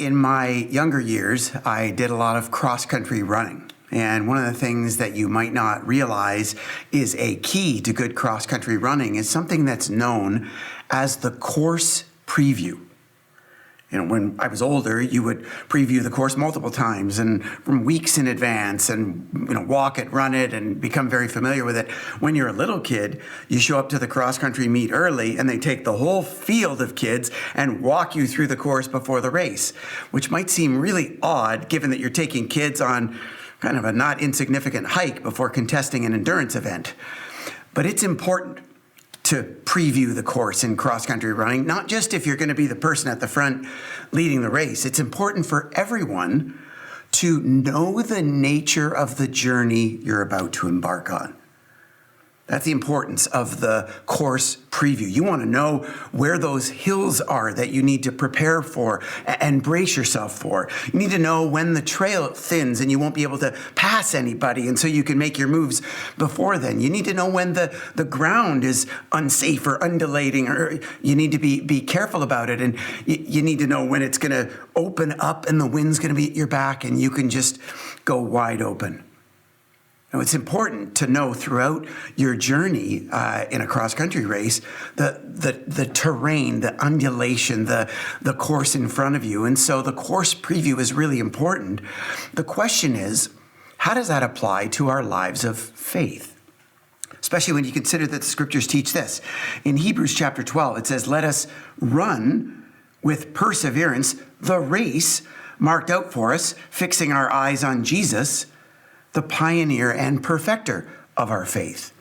In my younger years, I did a lot of cross-country running. And one of the things that you might not realize is a key to good cross-country running is something that's known as the course preview. When I was older, you would preview the course multiple times and from weeks in advance and walk it, run it, and become very familiar with it. When you're a little kid, you show up to the cross-country meet early and they take the whole field of kids and walk you through the course before the race, which might seem really odd given that you're taking kids on kind of a not insignificant hike before contesting an endurance event. But it's important to preview the course in cross-country running, not just if you're going to be the person at the front leading the race. It's important for everyone to know the nature of the journey you're about to embark on. That's the importance of the course preview. You want to know where those hills are that you need to prepare for and brace yourself for. You need to know when the trail thins and you won't be able to pass anybody, and so you can make your moves before then. You need to know when the ground is unsafe or undulating, or you need to be careful about it. And you need to know when it's going to open up and the wind's going to be at your back and you can just go wide open. Now, it's important to know throughout your journey in a cross-country race the terrain, the undulation, the course in front of you. And so the course preview is really important. The question is, how does that apply to our lives of faith? Especially when you consider that the scriptures teach this. In Hebrews chapter 12, it says, "Let us run with perseverance the race marked out for us, fixing our eyes on Jesus, the pioneer and perfecter of our faith."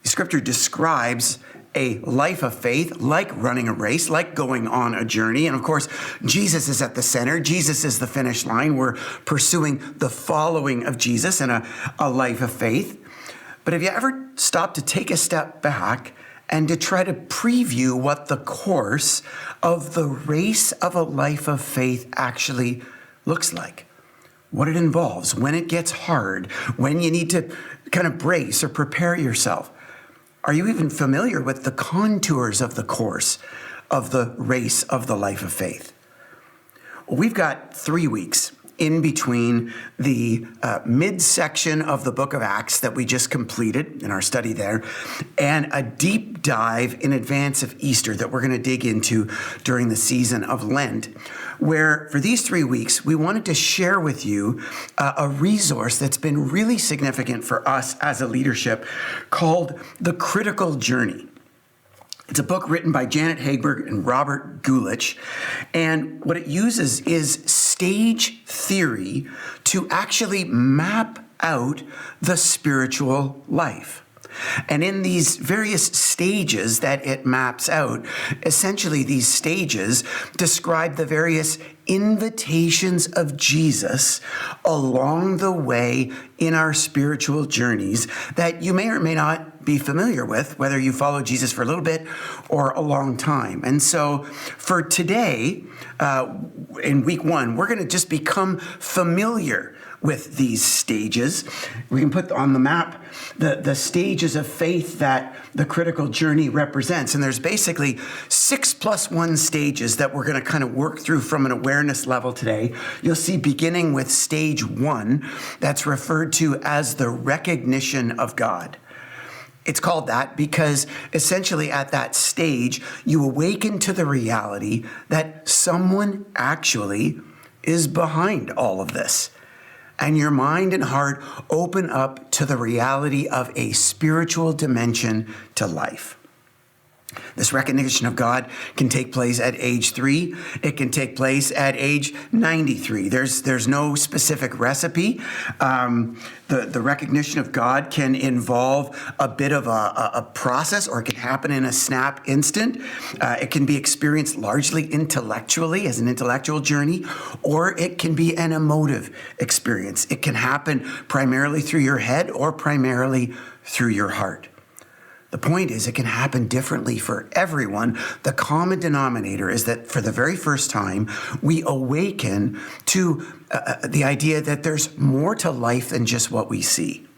The scripture describes a life of faith like running a race, like going on a journey. And of course, Jesus is at the center. Jesus is the finish line. We're pursuing the following of Jesus in a life of faith. But have you ever stopped to take a step back and to try to preview what the course of the race of a life of faith actually looks like? What it involves, when it gets hard, when you need to kind of brace or prepare yourself. Are you even familiar with the contours of the course of the race of the life of faith? Well, we've got 3 weeks in between the midsection of the book of Acts that we just completed in our study there, and a deep dive in advance of Easter that we're going to dig into during the season of Lent, where for these 3 weeks, we wanted to share with you a resource that's been really significant for us as a leadership called The Critical Journey. It's a book written by Janet Hagberg and Robert Guelich, and what it uses is stage theory to actually map out the spiritual life. And in these various stages that it maps out, essentially these stages describe the various invitations of Jesus along the way in our spiritual journeys that you may or may not be familiar with, whether you follow Jesus for a little bit or a long time. And so for today, in week 1, we're going to just become familiar with these stages. We can put on the map the stages of faith that the critical journey represents. And there's basically 6 + 1 stages that we're going to kind of work through from an awareness level today. You'll see beginning with stage 1, that's referred to as the recognition of God. It's called that because essentially at that stage, you awaken to the reality that someone actually is behind all of this. And your mind and heart open up to the reality of a spiritual dimension to life. This recognition of God can take place at age 3. It can take place at age 93. There's no specific recipe. The recognition of God can involve a bit of a process, or it can happen in a snap instant. It can be experienced largely intellectually as an intellectual journey, or it can be an emotive experience. It can happen primarily through your head or primarily through your heart. The point is, it can happen differently for everyone. The common denominator is that for the very first time, we awaken to the idea that there's more to life than just what we see,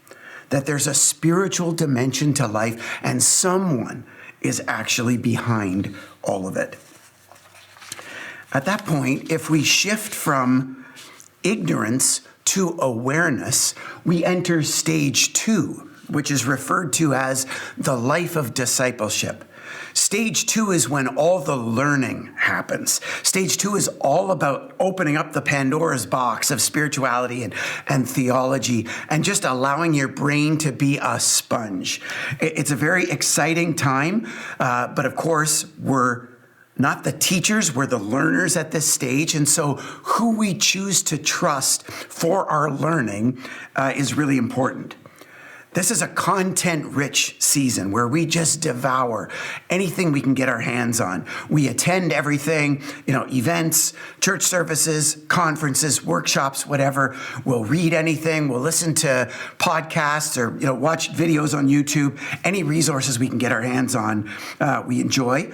that there's a spiritual dimension to life, and someone is actually behind all of it. At that point, if we shift from ignorance to awareness, we enter stage 2, which is referred to as the life of discipleship. Stage 2 is when all the learning happens. Stage 2 is all about opening up the Pandora's box of spirituality and theology and just allowing your brain to be a sponge. It's a very exciting time, but of course, we're not the teachers, we're the learners at this stage. And so who we choose to trust for our learning is really important. This is a content-rich season where we just devour anything we can get our hands on. We attend everything, events, church services, conferences, workshops, whatever. We'll read anything. We'll listen to podcasts or watch videos on YouTube. Any resources we can get our hands on, we enjoy.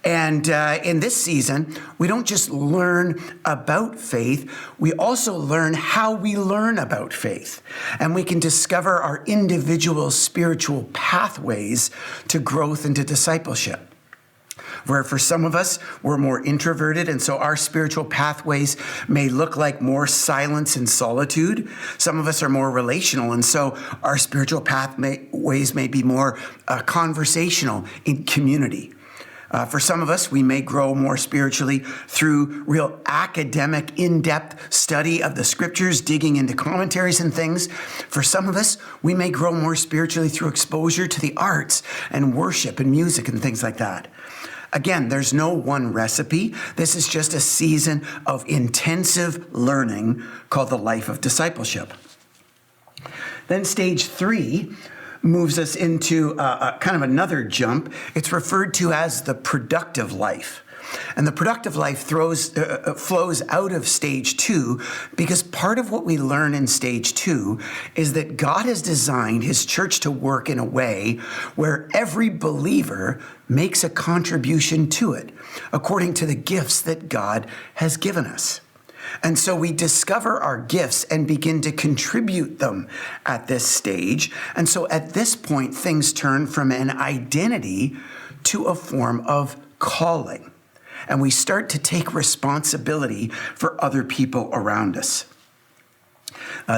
And in this season, we don't just learn about faith, we also learn how we learn about faith. And we can discover our individual spiritual pathways to growth and to discipleship. Where for some of us, we're more introverted, and so our spiritual pathways may look like more silence and solitude. Some of us are more relational, and so our spiritual pathways may be more conversational in community. For some of us, we may grow more spiritually through real academic, in-depth study of the scriptures, digging into commentaries and things. For some of us, we may grow more spiritually through exposure to the arts and worship and music and things like that. Again, there's no one recipe. This is just a season of intensive learning called the life of discipleship. Then stage 3 moves us into kind of another jump. It's referred to as the productive life. And the productive life flows out of stage 2 because part of what we learn in stage 2 is that God has designed his church to work in a way where every believer makes a contribution to it according to the gifts that God has given us. And so we discover our gifts and begin to contribute them at this stage. And so at this point, things turn from an identity to a form of calling. And we start to take responsibility for other people around us.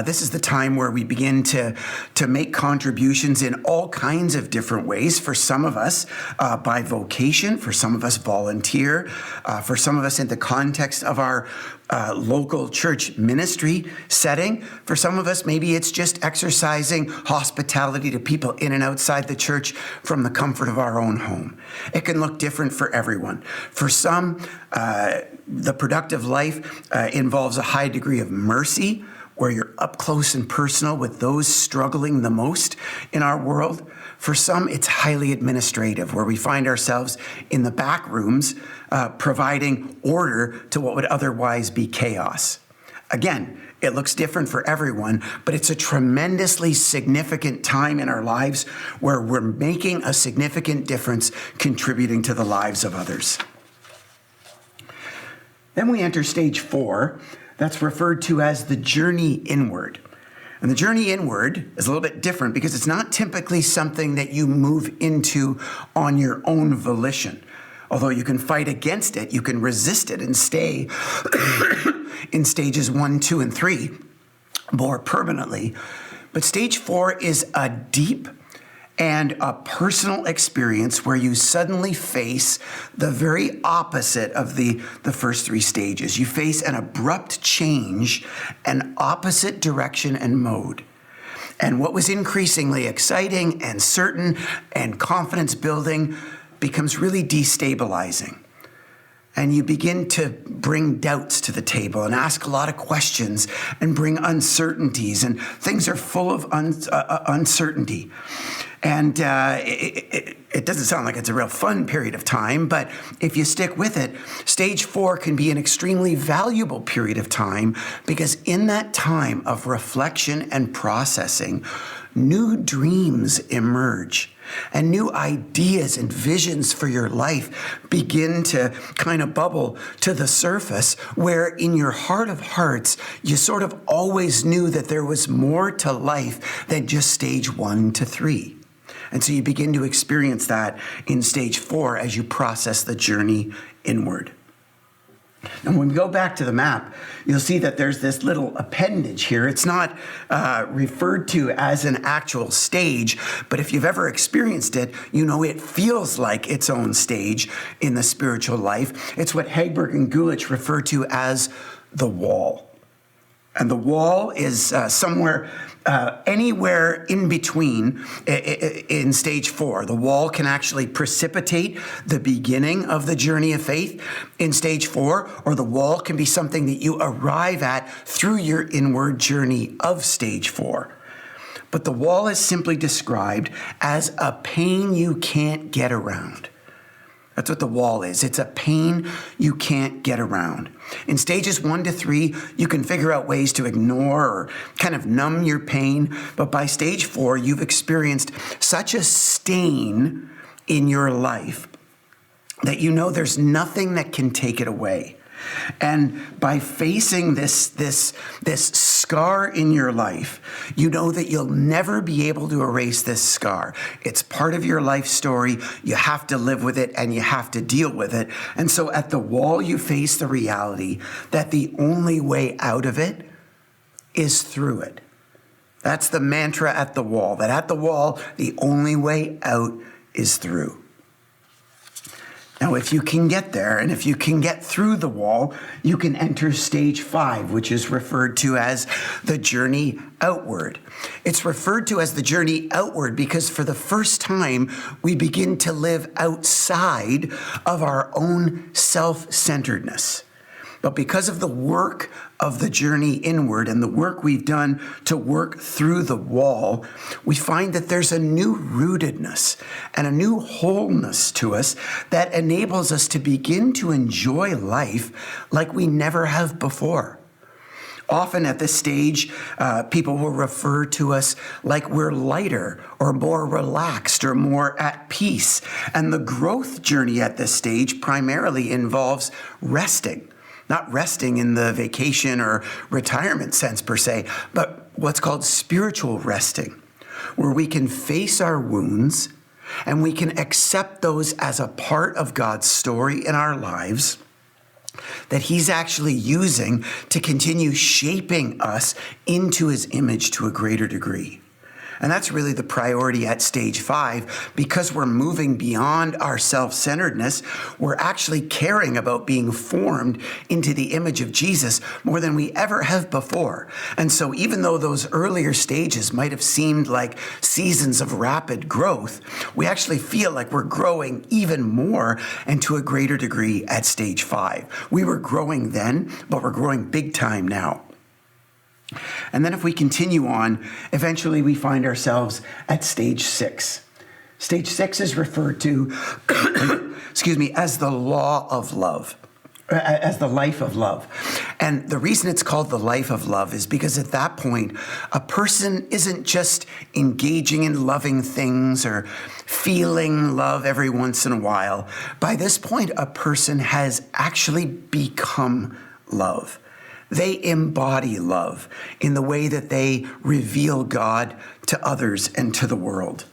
This is the time where we begin to make contributions in all kinds of different ways. For some of us, by vocation. For some of us, volunteer. For some of us, in the context of our local church ministry setting. For some of us, maybe it's just exercising hospitality to people in and outside the church from the comfort of our own home. It can look different for everyone. For some, the productive life involves a high degree of mercy, where you're up close and personal with those struggling the most in our world. For some, it's highly administrative, where we find ourselves in the back rooms providing order to what would otherwise be chaos. Again, it looks different for everyone, but it's a tremendously significant time in our lives where we're making a significant difference, contributing to the lives of others. Then we enter stage 4. That's referred to as the journey inward. And the journey inward is a little bit different because it's not typically something that you move into on your own volition. Although you can fight against it, you can resist it and stay in stages 1, 2, and 3 more permanently. But stage 4 is a deep and a personal experience where you suddenly face the very opposite of the first 3 stages. You face an abrupt change, an opposite direction and mode. And what was increasingly exciting and certain and confidence building becomes really destabilizing. And you begin to bring doubts to the table and ask a lot of questions and bring uncertainties, and things are full of uncertainty. And it doesn't sound like it's a real fun period of time, but if you stick with it, stage 4 can be an extremely valuable period of time because in that time of reflection and processing, new dreams emerge and new ideas and visions for your life begin to kind of bubble to the surface, where in your heart of hearts, you sort of always knew that there was more to life than just stage 1 to 3. And so you begin to experience that in stage 4 as you process the journey inward. And when we go back to the map, you'll see that there's this little appendage here. It's not referred to as an actual stage, but if you've ever experienced it, you know it feels like its own stage in the spiritual life. It's what Hagberg and Guelich refer to as the wall. And the wall is anywhere in between in stage 4. The wall can actually precipitate the beginning of the journey of faith in stage 4, or the wall can be something that you arrive at through your inward journey of stage 4. But the wall is simply described as a pain you can't get around. That's what the wall is. It's a pain you can't get around. In stages 1 to 3, you can figure out ways to ignore or kind of numb your pain. But by stage 4, you've experienced such a stain in your life that you know there's nothing that can take it away. And by facing this scar in your life, you know that you'll never be able to erase this scar. It's part of your life story. You have to live with it and you have to deal with it. And so at the wall, you face the reality that the only way out of it is through it. That's the mantra at the wall, that at the wall, the only way out is through. Now, if you can get there, and if you can get through the wall, you can enter stage 5, which is referred to as the journey outward. It's referred to as the journey outward because for the first time, we begin to live outside of our own self-centeredness. But because of the work of the journey inward and the work we've done to work through the wall, we find that there's a new rootedness and a new wholeness to us that enables us to begin to enjoy life like we never have before. Often at this stage, people will refer to us like we're lighter or more relaxed or more at peace. And the growth journey at this stage primarily involves resting. Not resting in the vacation or retirement sense per se, but what's called spiritual resting, where we can face our wounds and we can accept those as a part of God's story in our lives that he's actually using to continue shaping us into his image to a greater degree. And that's really the priority at stage 5. Because we're moving beyond our self-centeredness, we're actually caring about being formed into the image of Jesus more than we ever have before. And so even though those earlier stages might have seemed like seasons of rapid growth, we actually feel like we're growing even more and to a greater degree at stage 5. We were growing then, but we're growing big time now. And then if we continue on, eventually we find ourselves at stage 6. Stage 6 is referred to, as the law of love, as the life of love. And the reason it's called the life of love is because at that point, a person isn't just engaging in loving things or feeling love every once in a while. By this point, a person has actually become love. They embody love in the way that they reveal God to others and to the world.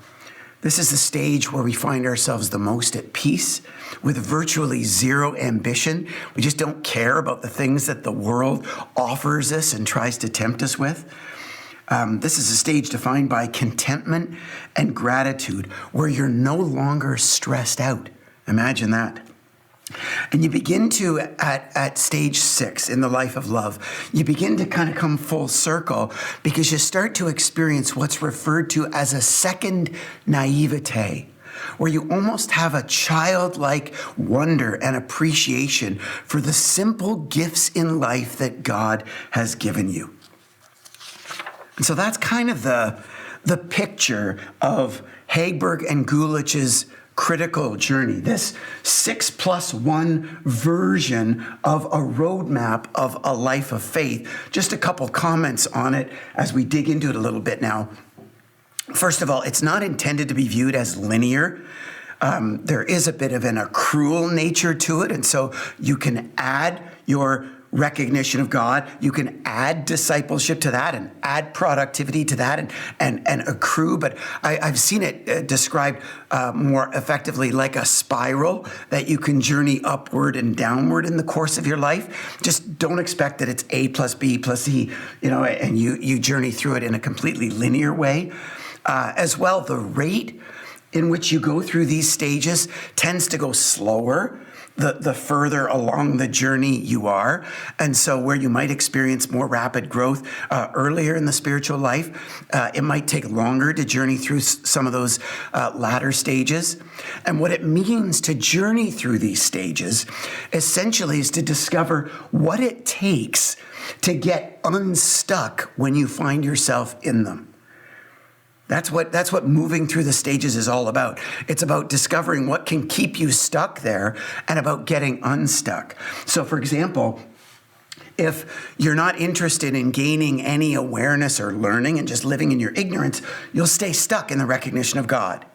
This is the stage where we find ourselves the most at peace with virtually zero ambition. We just don't care about the things that the world offers us and tries to tempt us with. This is a stage defined by contentment and gratitude where you're no longer stressed out. Imagine that. And you begin to, at stage 6 in the life of love, you begin to kind of come full circle because you start to experience what's referred to as a second naivete, where you almost have a childlike wonder and appreciation for the simple gifts in life that God has given you. And so that's kind of the picture of Hagberg and Guelich's critical journey, this 6+1 version of a roadmap of a life of faith. Just a couple comments on it as we dig into it a little bit now. First of all, it's not intended to be viewed as linear. There is a bit of an accrual nature to it, and so you can add your recognition of God. You can add discipleship to that and add productivity to that and accrue. But I've seen it described more effectively like a spiral that you can journey upward and downward in the course of your life. Just don't expect that it's A plus B plus C, and you journey through it in a completely linear way. As well, the rate in which you go through these stages tends to go slower the further along the journey you are. And so where you might experience more rapid growth earlier in the spiritual life, it might take longer to journey through some of those latter stages. And what it means to journey through these stages essentially is to discover what it takes to get unstuck when you find yourself in them. That's what moving through the stages is all about. It's about discovering what can keep you stuck there and about getting unstuck. So, for example, if you're not interested in gaining any awareness or learning and just living in your ignorance, you'll stay stuck in the recognition of God.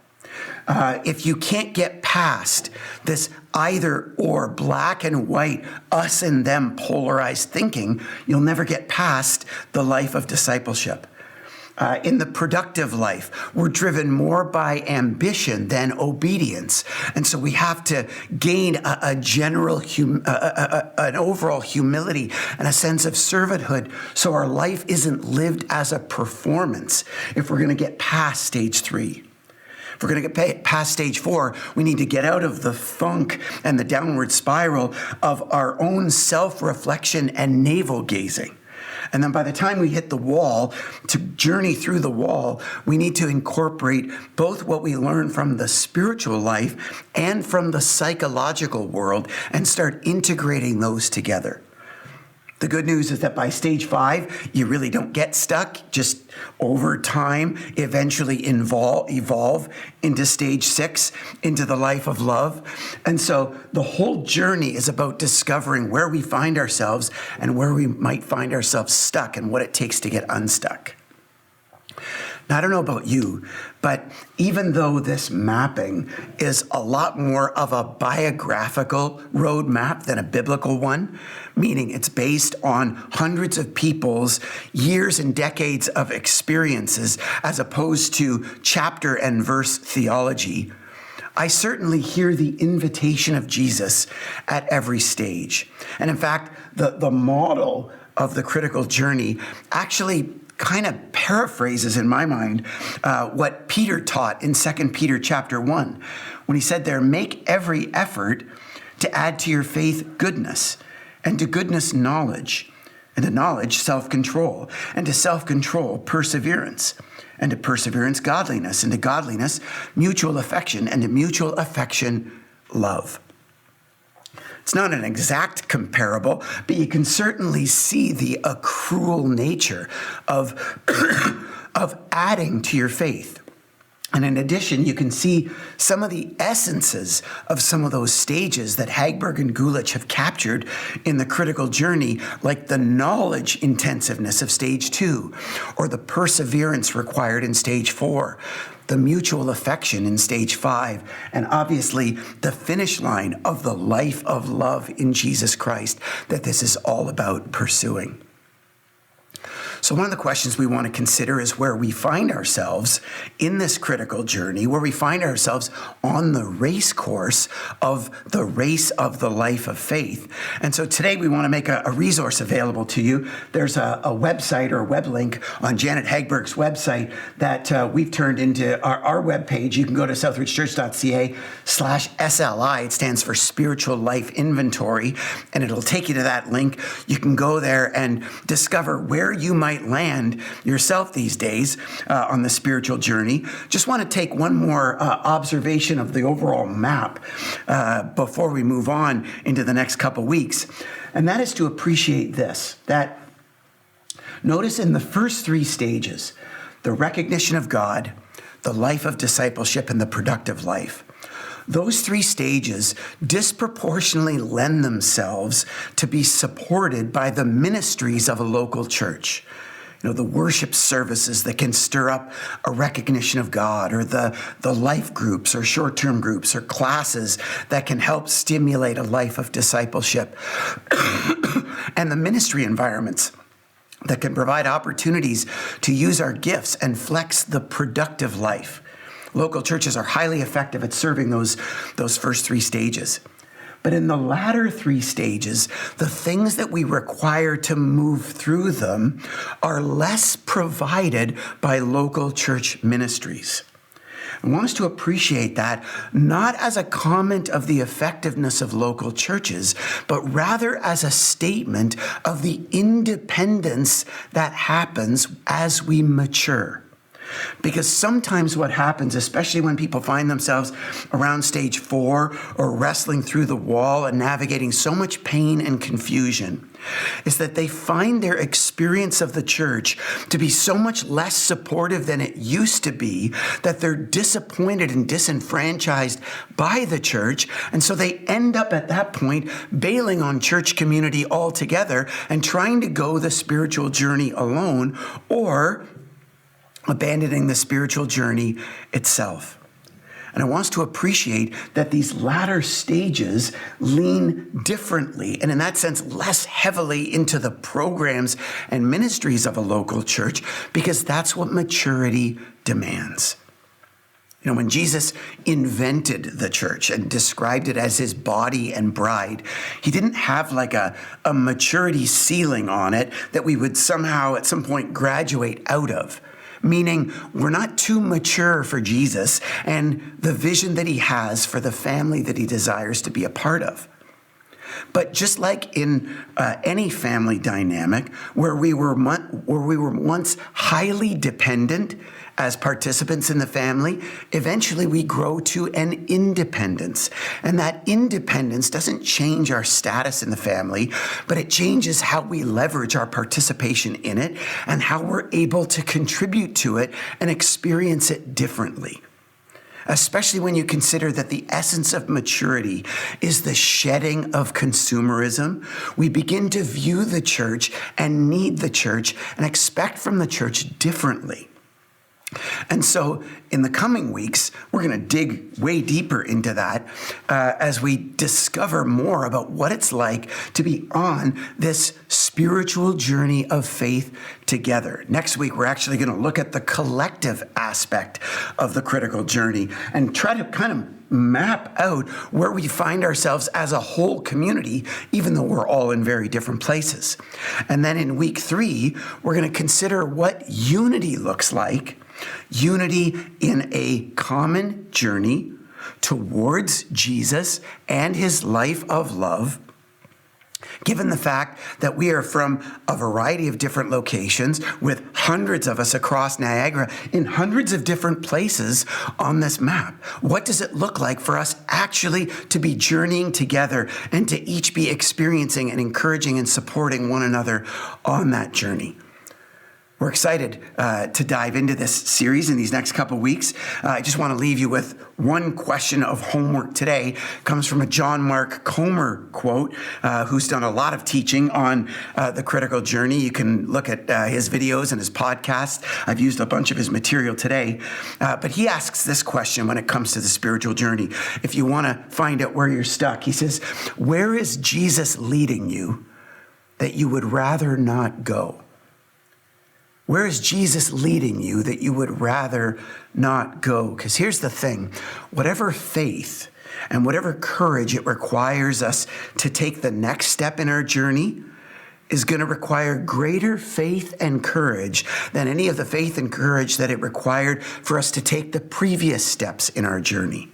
If you can't get past this either or, black and white, us and them polarized thinking, you'll never get past the life of discipleship. In the productive life, we're driven more by ambition than obedience. And so we have to gain an overall humility and a sense of servanthood so our life isn't lived as a performance if we're going to get past stage 3. If we're going to get past stage 4, we need to get out of the funk and the downward spiral of our own self-reflection and navel-gazing. And then by the time we hit the wall, to journey through the wall, we need to incorporate both what we learn from the spiritual life and from the psychological world and start integrating those together. The good news is that by stage 5, you really don't get stuck. Just over time, eventually evolve into stage 6, into the life of love. And so the whole journey is about discovering where we find ourselves and where we might find ourselves stuck and what it takes to get unstuck. Now, I don't know about you, but even though this mapping is a lot more of a biographical roadmap than a biblical one, meaning it's based on hundreds of people's years and decades of experiences as opposed to chapter and verse theology, I certainly hear the invitation of Jesus at every stage. And in fact, the model of the critical journey actually kind of paraphrases in my mind what Peter taught in 2 Peter chapter 1, when he said there, make every effort to add to your faith goodness, and to goodness knowledge, and to knowledge self-control, and to self-control perseverance, and to perseverance godliness, and to godliness mutual affection, and to mutual affection love. It's not an exact comparable, but you can certainly see the accrual nature of, of adding to your faith. And in addition, you can see some of the essences of some of those stages that Hagberg and Gulich have captured in the critical journey, like the knowledge intensiveness of stage 2, or the perseverance required in stage 4, the mutual affection in stage 5, and obviously the finish line of the life of love in Jesus Christ that this is all about pursuing. So one of the questions we want to consider is where we find ourselves in this critical journey, where we find ourselves on the race course of the race of the life of faith. And so today we want to make a resource available to you. There's a website or a web link on Janet Hagberg's website that we've turned into our webpage. You can go to southridgechurch.ca/SLI. It stands for Spiritual Life Inventory, and it'll take you to that link. You can go there and discover where you might land yourself these days on the spiritual journey. Just want to take one more observation of the overall map before we move on into the next couple weeks. And that is to appreciate this, that notice in the first 3 stages, the recognition of God, the life of discipleship, and the productive life. Those 3 stages disproportionately lend themselves to be supported by the ministries of a local church. The worship services that can stir up a recognition of God, or the life groups or short-term groups or classes that can help stimulate a life of discipleship, and the ministry environments that can provide opportunities to use our gifts and flex the productive life. Local churches are highly effective at serving those first three stages. But in the latter three stages, the things that we require to move through them are less provided by local church ministries. I want us to appreciate that, not as a comment of the effectiveness of local churches, but rather as a statement of the independence that happens as we mature. Because sometimes what happens, especially when people find themselves around stage 4 or wrestling through the wall and navigating so much pain and confusion, is that they find their experience of the church to be so much less supportive than it used to be that they're disappointed and disenfranchised by the church. And so they end up at that point bailing on church community altogether and trying to go the spiritual journey alone, or abandoning the spiritual journey itself. And I want us to appreciate that these latter stages lean differently, and in that sense, less heavily into the programs and ministries of a local church, because that's what maturity demands. When Jesus invented the church and described it as his body and bride, he didn't have like a maturity ceiling on it that we would somehow at some point graduate out of. Meaning we're not too mature for Jesus and the vision that he has for the family that he desires to be a part of. But just like in any family dynamic where we were once highly dependent as participants in the family, eventually we grow to an independence. And that independence doesn't change our status in the family, but it changes how we leverage our participation in it and how we're able to contribute to it and experience it differently. Especially when you consider that the essence of maturity is the shedding of consumerism. We begin to view the church and need the church and expect from the church differently. And so in the coming weeks, we're going to dig way deeper into that as we discover more about what it's like to be on this spiritual journey of faith together. Next week, we're actually going to look at the collective aspect of the critical journey and try to kind of map out where we find ourselves as a whole community, even though we're all in very different places. And then in week 3, we're going to consider what unity looks like. Unity in a common journey towards Jesus and his life of love, given the fact that we are from a variety of different locations with hundreds of us across Niagara in hundreds of different places on this map. What does it look like for us actually to be journeying together and to each be experiencing and encouraging and supporting one another on that journey? We're excited to dive into this series in these next couple weeks. I just want to leave you with one question of homework today. It comes from a John Mark Comer quote, who's done a lot of teaching on the critical journey. You can look at his videos and his podcast. I've used a bunch of his material today. But he asks this question when it comes to the spiritual journey. If you want to find out where you're stuck, he says, where is Jesus leading you that you would rather not go? Where is Jesus leading you that you would rather not go? Because here's the thing, whatever faith and whatever courage it requires us to take the next step in our journey is going to require greater faith and courage than any of the faith and courage that it required for us to take the previous steps in our journey.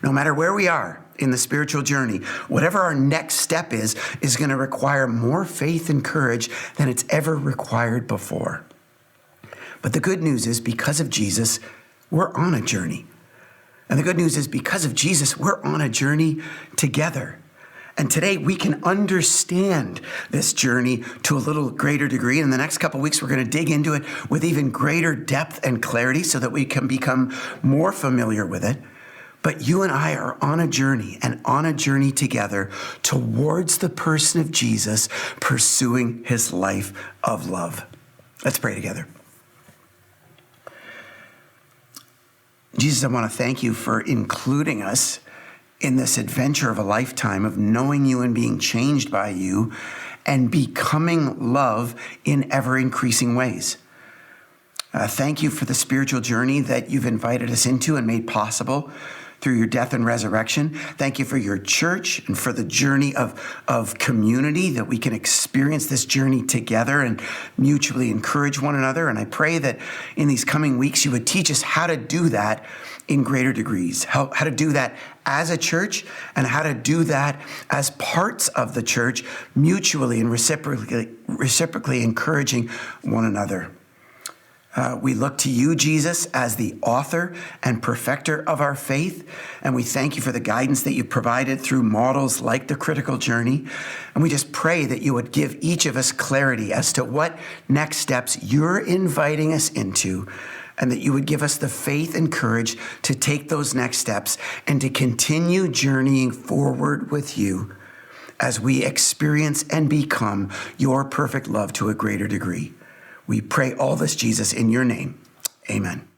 No matter where we are in the spiritual journey, whatever our next step is going to require more faith and courage than it's ever required before. But the good news is because of Jesus, we're on a journey. And the good news is because of Jesus, we're on a journey together. And today we can understand this journey to a little greater degree. In the next couple of weeks, we're going to dig into it with even greater depth and clarity so that we can become more familiar with it. But you and I are on a journey and on a journey together towards the person of Jesus, pursuing his life of love. Let's pray together. Jesus, I want to thank you for including us in this adventure of a lifetime of knowing you and being changed by you and becoming love in ever-increasing ways. Thank you for the spiritual journey that you've invited us into and made possible through your death and resurrection. Thank you for your church and for the journey of community, that we can experience this journey together and mutually encourage one another. And I pray that in these coming weeks, you would teach us how to do that in greater degrees, how to do that as a church and how to do that as parts of the church, mutually and reciprocally encouraging one another. We look to you, Jesus, as the author and perfecter of our faith, and we thank you for the guidance that you provided through models like the critical journey. And we just pray that you would give each of us clarity as to what next steps you're inviting us into, and that you would give us the faith and courage to take those next steps and to continue journeying forward with you as we experience and become your perfect love to a greater degree. We pray all this, Jesus, in your name. Amen.